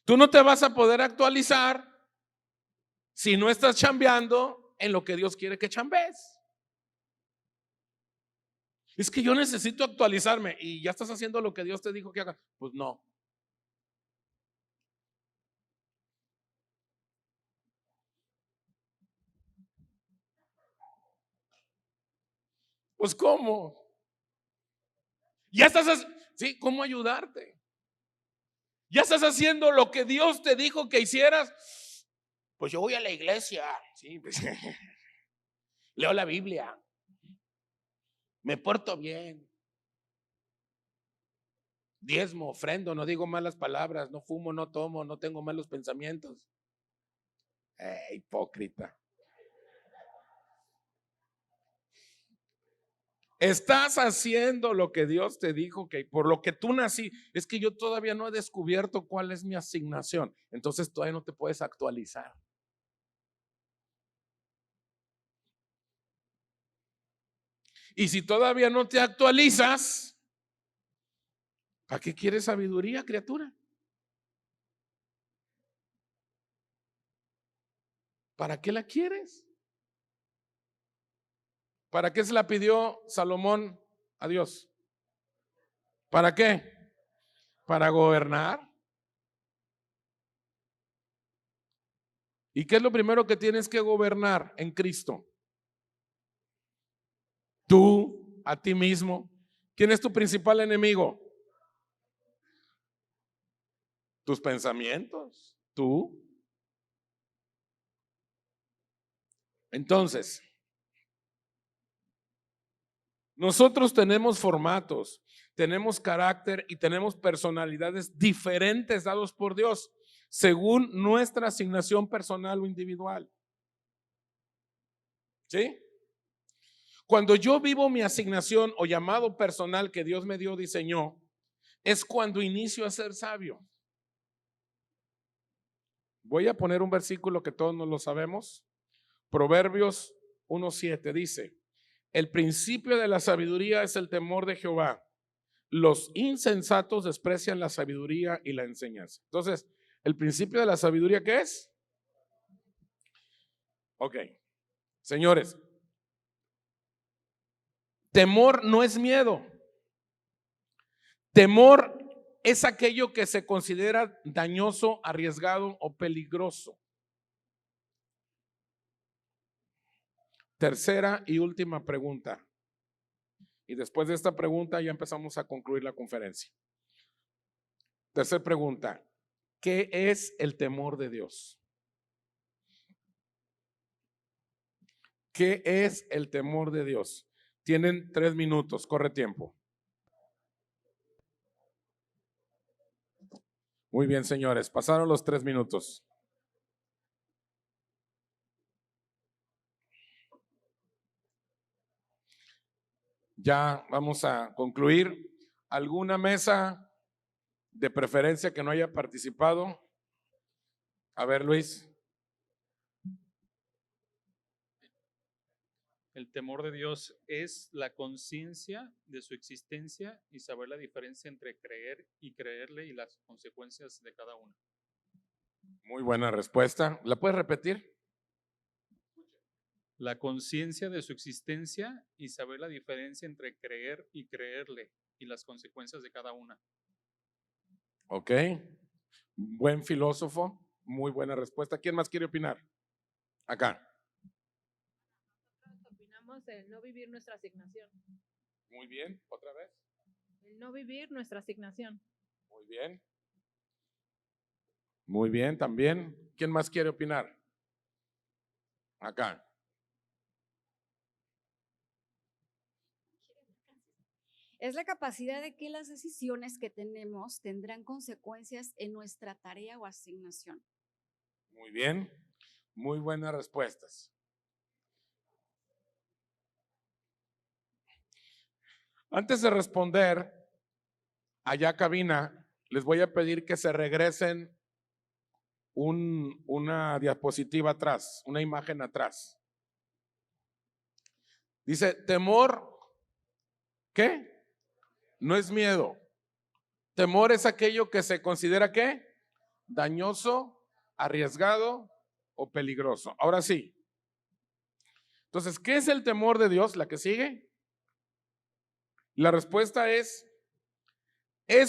Tú no te vas a poder actualizar si no estás chambeando en lo que Dios quiere que chambees. Es que yo necesito actualizarme y ya estás haciendo lo que Dios te dijo que hagas. Pues no. Pues ¿cómo? Ya estás, sí, ¿cómo ayudarte? Ya estás haciendo lo que Dios te dijo que hicieras. Pues yo voy a la iglesia, sí, pues, leo la Biblia, me porto bien, diezmo, ofrendo, no digo malas palabras, no fumo, no tomo, no tengo malos pensamientos. Hipócrita. Estás haciendo lo que Dios te dijo que por lo que tú nací. Es que yo todavía no he descubierto cuál es mi asignación. Entonces todavía no te puedes actualizar. Y si todavía no te actualizas, ¿para qué quieres sabiduría, criatura? ¿Para qué la quieres? ¿Para qué se la pidió Salomón a Dios? ¿Para qué? Para gobernar. ¿Y qué es lo primero que tienes que gobernar en Cristo? Tú, a ti mismo ¿Quién es tu principal enemigo? Tus pensamientos, tú. Entonces, nosotros tenemos formatos, tenemos carácter y tenemos personalidades diferentes dados por Dios según nuestra asignación personal o individual. ¿Sí? Cuando yo vivo mi asignación o llamado personal que Dios me dio, diseñó, es cuando inicio a ser sabio. Voy a poner un versículo que todos nos lo sabemos. Proverbios 1:7 dice: el principio de la sabiduría es el temor de Jehová. Los insensatos desprecian la sabiduría y la enseñanza. Entonces, ¿el principio de la sabiduría qué es? Ok, señores, temor no es miedo. Temor es aquello que se considera dañoso, arriesgado o peligroso. Tercera y última pregunta. Y después de esta pregunta ya empezamos a concluir la conferencia. Tercera pregunta. ¿Qué es el temor de Dios? ¿Qué es el temor de Dios? Tienen 3 minutos, corre tiempo. Muy bien, señores, pasaron los 3 minutos. Ya vamos a concluir. ¿Alguna mesa de preferencia que no haya participado? A ver, Luis. El temor de Dios es la conciencia de su existencia y saber la diferencia entre creer y creerle y las consecuencias de cada una. Muy buena respuesta. ¿La puedes repetir? La conciencia de su existencia y saber la diferencia entre creer y creerle y las consecuencias de cada una. Ok. Buen filósofo. Muy buena respuesta. ¿Quién más quiere opinar? Acá. Opinamos el no vivir nuestra asignación. Muy bien. ¿Otra vez? El no vivir nuestra asignación. Muy bien. Muy bien, también. ¿Quién más quiere opinar? Acá. Es la capacidad de que las decisiones que tenemos tendrán consecuencias en nuestra tarea o asignación. Muy bien. Muy buenas respuestas. Antes de responder, allá cabina, les voy a pedir que se regresen una diapositiva atrás, una imagen atrás. Dice, temor, ¿qué? No es miedo. Temor es aquello que se considera ¿qué? Dañoso, arriesgado o peligroso. Ahora sí. Entonces, ¿qué es el temor de Dios? La que sigue. La respuesta es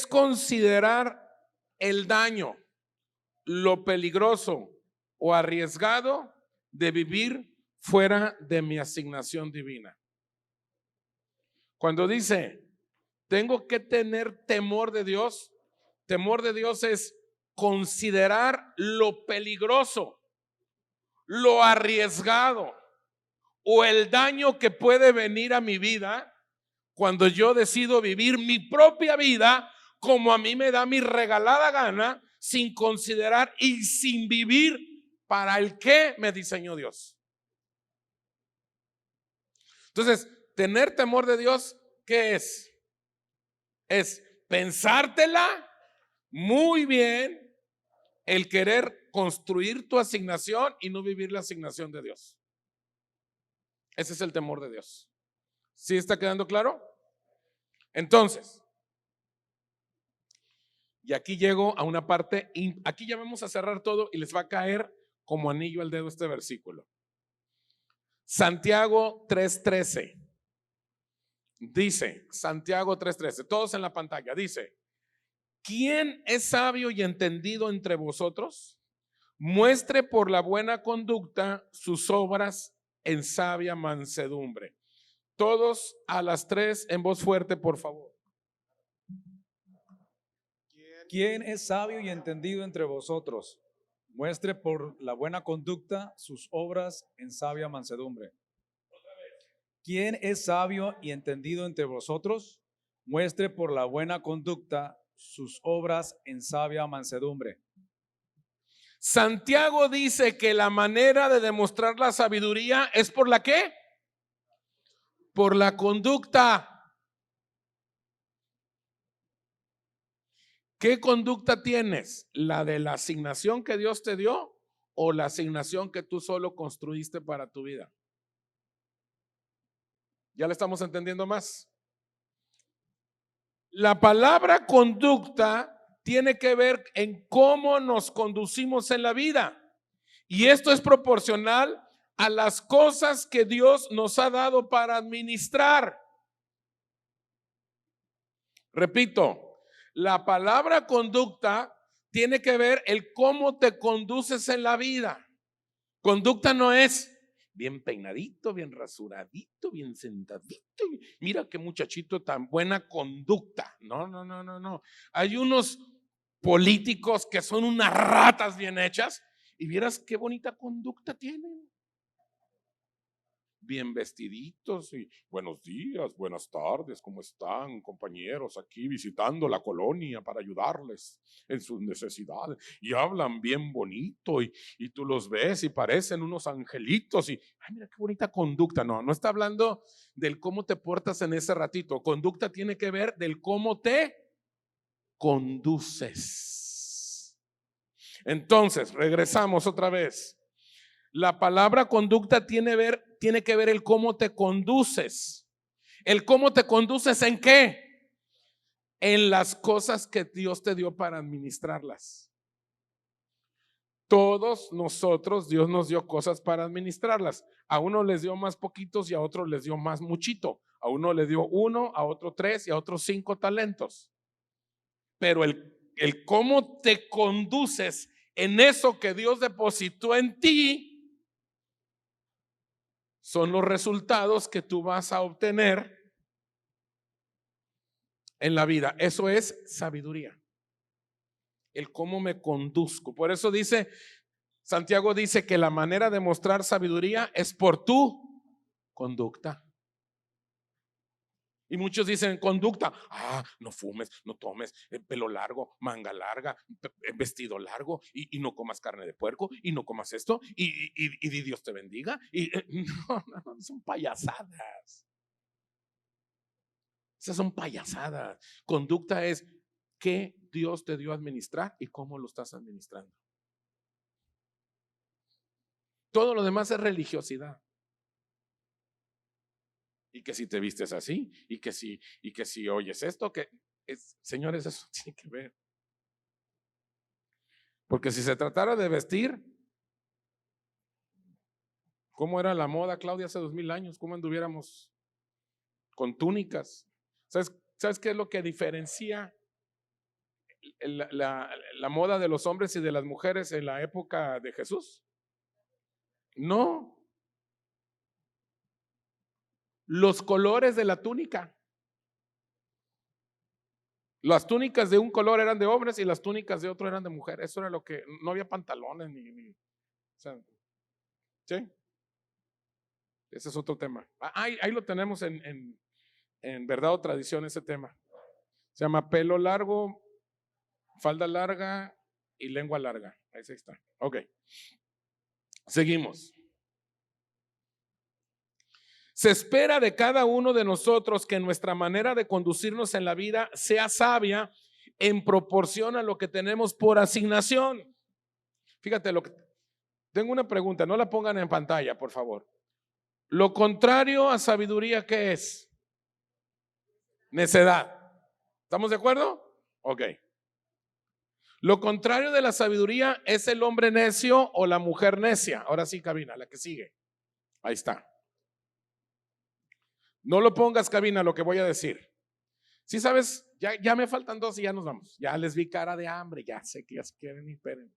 considerar el daño, lo peligroso o arriesgado de vivir fuera de mi asignación divina. Cuando dice, tengo que tener temor de Dios es considerar lo peligroso, lo arriesgado o el daño que puede venir a mi vida cuando yo decido vivir mi propia vida como a mí me da mi regalada gana, sin considerar y sin vivir para el que me diseñó Dios. Entonces, tener temor de Dios, ¿qué es? Es pensártela muy bien, el querer construir tu asignación y no vivir la asignación de Dios. Ese es el temor de Dios. ¿Sí está quedando claro? Entonces, y aquí llego a una parte, aquí ya vamos a cerrar todo y les va a caer como anillo al dedo este versículo. Santiago 3:13. Dice, Santiago 3:13, todos en la pantalla, dice, ¿quién es sabio y entendido entre vosotros? Muestre por la buena conducta sus obras en sabia mansedumbre. Todos a las 3 en voz fuerte, por favor. ¿Quién es sabio y entendido entre vosotros? Muestre por la buena conducta sus obras en sabia mansedumbre. ¿Quién es sabio y entendido entre vosotros? Muestre por la buena conducta sus obras en sabia mansedumbre. Santiago dice que la manera de demostrar la sabiduría es por la ¿qué? Por la conducta. ¿Qué conducta tienes? ¿La de la asignación que Dios te dio o la asignación que tú solo construiste para tu vida? ¿Ya le estamos entendiendo más? La palabra conducta tiene que ver en cómo nos conducimos en la vida. Y esto es proporcional a las cosas que Dios nos ha dado para administrar. Repito, la palabra conducta tiene que ver el cómo te conduces en la vida. Conducta no es bien peinadito, bien rasuradito, bien sentadito. Mira qué muchachito tan buena conducta. No, no, no, no, no. Hay unos políticos que son unas ratas bien hechas y vieras qué bonita conducta tienen. Bien vestiditos y buenos días, buenas tardes, ¿cómo están, compañeros? Aquí visitando la colonia para ayudarles en sus necesidades. Y hablan bien bonito y tú los ves y parecen unos angelitos y, ay, mira qué bonita conducta. No, no está hablando del cómo te portas en ese ratito. Conducta tiene que ver del cómo te conduces. Entonces, regresamos otra vez. La palabra conducta tiene que ver el cómo te conduces. ¿El cómo te conduces en qué? En las cosas que Dios te dio para administrarlas. Todos nosotros, Dios nos dio cosas para administrarlas. A uno les dio más poquitos y a otros les dio más muchito. A uno le dio 1, a otro 3 y a otros 5 talentos. Pero el cómo te conduces en eso que Dios depositó en ti son los resultados que tú vas a obtener en la vida. Eso es sabiduría. El cómo me conduzco. Por eso dice, Santiago dice que la manera de mostrar sabiduría es por tu conducta. Y muchos dicen conducta, no fumes, no tomes, pelo largo, manga larga, vestido largo, y no comas carne de puerco, y no comas esto, y Dios te bendiga. No, son payasadas. Esas son payasadas. Conducta es qué Dios te dio a administrar y cómo lo estás administrando. Todo lo demás es religiosidad. Y que si te vistes así, y que si oyes esto, señores, eso tiene que ver. Porque si se tratara de vestir, ¿cómo era la moda, Claudia, hace 2000 años? ¿Cómo anduviéramos con túnicas? ¿Sabes qué es lo que diferencia la moda de los hombres y de las mujeres en la época de Jesús? No. Los colores de la túnica. Las túnicas de un color eran de hombres y las túnicas de otro eran de mujeres. Eso era lo que, no había pantalones ni o sea, ¿sí? Ese es otro tema. Ahí lo tenemos en Verdad o Tradición, ese tema. Se llama pelo largo, falda larga y lengua larga. Ahí está. Ok. Seguimos. Se espera de cada uno de nosotros que nuestra manera de conducirnos en la vida sea sabia en proporción a lo que tenemos por asignación. Fíjate, tengo una pregunta, no la pongan en pantalla, por favor. Lo contrario a sabiduría, ¿qué es? Necedad. ¿Estamos de acuerdo? Ok. Lo contrario de la sabiduría es el hombre necio o la mujer necia. Ahora sí, cabina, la que sigue. Ahí está. No lo pongas, cabina, lo que voy a decir. Si sabes, ya me faltan 2 y ya nos vamos. Ya les vi cara de hambre, ya sé que ya se quieren ir, esperen.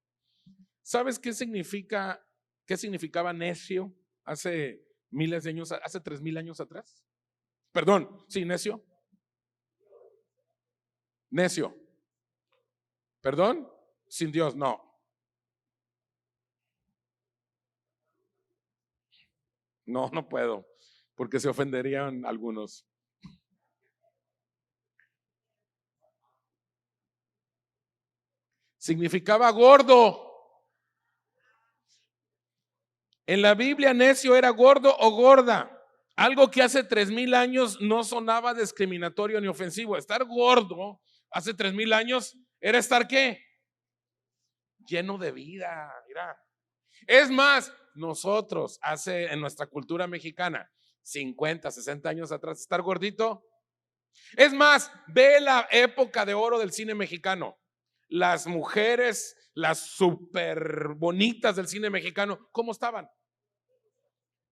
¿Sabes qué significaba necio hace miles de años, hace 3000 años atrás? Perdón, sí, necio. Necio. Perdón, sin Dios, no. No, no puedo, porque se ofenderían algunos. Significaba gordo. En la Biblia, necio era gordo o gorda. Algo que hace 3000 años no sonaba discriminatorio ni ofensivo. Estar gordo hace 3000 años era estar ¿qué? Lleno de vida. Mira. Es más, nosotros en nuestra cultura mexicana, 50, 60 años atrás, estar gordito. Es más, ve la época de oro del cine mexicano. Las mujeres, las súper bonitas del cine mexicano, ¿cómo estaban?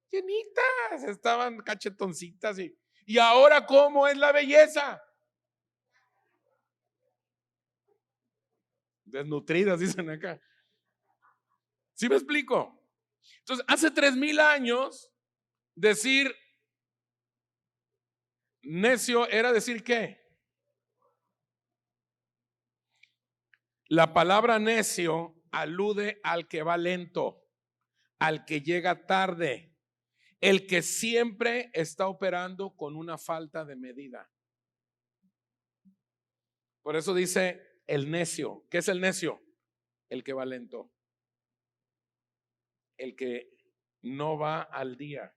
Llenitas, estaban cachetoncitas. Y ahora, ¿cómo es la belleza? Desnutridas, dicen acá. ¿Sí me explico? Entonces, hace 3000 años, decir necio era decir ¿qué? La palabra necio alude al que va lento, al que llega tarde, el que siempre está operando con una falta de medida. Por eso dice el necio. ¿Qué es el necio? El que va lento, el que no va al día.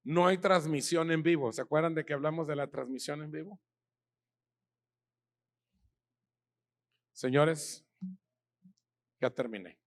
No hay transmisión en vivo. ¿Se acuerdan de que hablamos de la transmisión en vivo? Señores, ya terminé.